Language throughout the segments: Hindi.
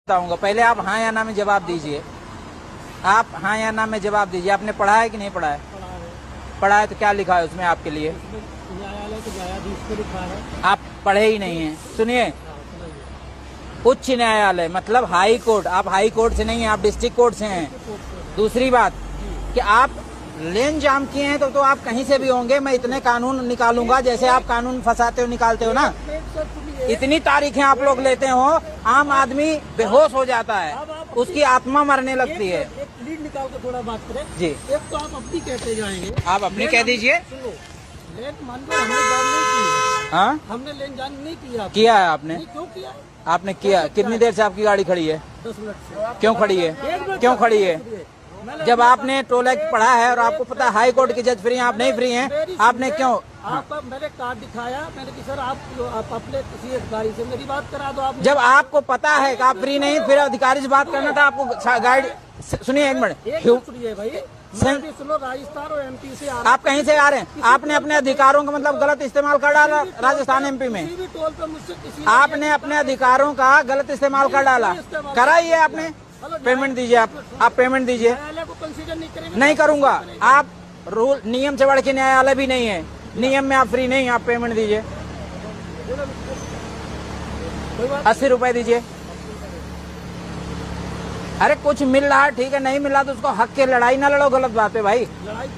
बताऊंगा। पहले आप हाँ या ना में जवाब दीजिए। आप हाँ या ना में जवाब दीजिए। आपने पढ़ा है कि नहीं पढ़ा है? पढ़ा है तो क्या लिखा है उसमें आपके लिए? न्यायालय के न्यायाधीश को लिखा है। आप पढ़े ही नहीं हैं। सुनिए, उच्च न्यायालय मतलब हाई कोर्ट। आप हाई कोर्ट से नहीं हैं, आप डिस्ट्रिक्ट कोर्ट से हैं। दूसरी बात कि आप लेन जाम किए हैं तो आप कहीं से भी होंगे, मैं इतने कानून निकालूंगा जैसे आप कानून फंसाते हो निकालते हो ना। इतनी तारीखें आप लोग लेते हो, आम आदमी बेहोश हो जाता है, उसकी आत्मा मरने लगती है। एक लीड निकाल के थोड़ा बात करें जी, एक तो आप अपनी कहते जाएंगे। आप अपनी कह दीजिए। सुनो, लेन मान लो हमने जान नहीं की। हाँ, हमने लेन जान नहीं किया। किया है आपने? क्यों किया? आपने किया। कितनी देर से आपकी गाड़ी खड़ी है? 10 मिनट से। क्यों खड़ी है? क्यों खड़ी है? जब आपने टोल एक्ट पढ़ा है और आपको पता है हाई कोर्ट के जज फ्री हैं, आप नहीं फ्री हैं, आपने क्यों? आप मैंने कार्ड दिखाया, मैंने कि सर आप अपने किसी अधिकारी से मेरी बात करा दो। आप जब आपको पता है कि आप फ्री नहीं, फिर अधिकारी से बात करना था आपको। गाइड सुनिए एक मिनट, सुनिए भाई, मैं भी सुनो, राजस्थान और एमपी से आप कहीं से आ रहे हैं? आपने अपने अधिकारों का मतलब गलत इस्तेमाल कर डाला राजस्थान एमपी में। किसी भी टोल पे मुझसे किसी आपने अपने अधिकारों का गलत इस्तेमाल कर डाला। करा ही है आपने। पेमेंट दीजिए। आप पेमेंट दीजिए। न्यायालय को कंसीडर नहीं करेंगे। नहीं करूंगा। आप रूल नियम से बढ़ के न्यायालय भी नहीं है। नियम में आप फ्री नहीं, आप पेमेंट दीजिए। 80 रुपए दीजिए। अरे कुछ मिल रहा है ठीक है, नहीं मिल रहा तो उसको हक के लड़ाई ना लड़ो। गलत बात है भाई। लड़ाई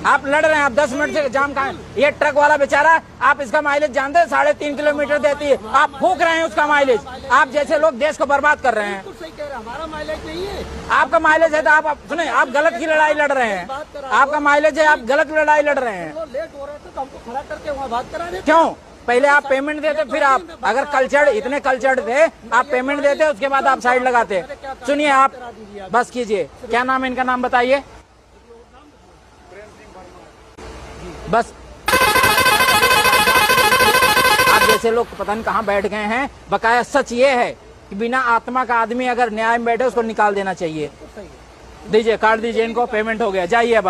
आप लड़ रहे हैं, आप 10 मिनट से जाम कहाँ? ये ट्रक वाला बेचारा, आप इसका माइलेज जानते हैं? 3.5 किलोमीटर देती है, आप फूक रहे हैं उसका माइलेज। आप जैसे लोग देश को बर्बाद कर रहे हैं। बिल्कुल सही कह रहे हैं, हमारा माइलेज नहीं है। आपका माइलेज है तो आप सुने, आप गलत की लड़ाई लड़ रहे हैं। आपका माइलेज है, आप गलत लड़ाई लड़ रहे हैं। लेट हो रहे थे तो हमको खड़ा करके वहाँ बात करा देते। क्यों? पहले आप पेमेंट देते, फिर आप अगर कल्चर्ड इतने कल्चर्ड थे, आप पेमेंट देते, उसके बाद आप साइड लगाते। सुनिए, आप बस कीजिए। क्या नाम है इनका? नाम बताइए बस। आप जैसे लोग पता नहीं कहाँ बैठ गए हैं। बकाया सच ये है कि बिना आत्मा का आदमी अगर न्याय में बैठे उसको निकाल देना चाहिए। दीजिए, कार्ड दीजिए इनको। पेमेंट हो गया, जाइए अब।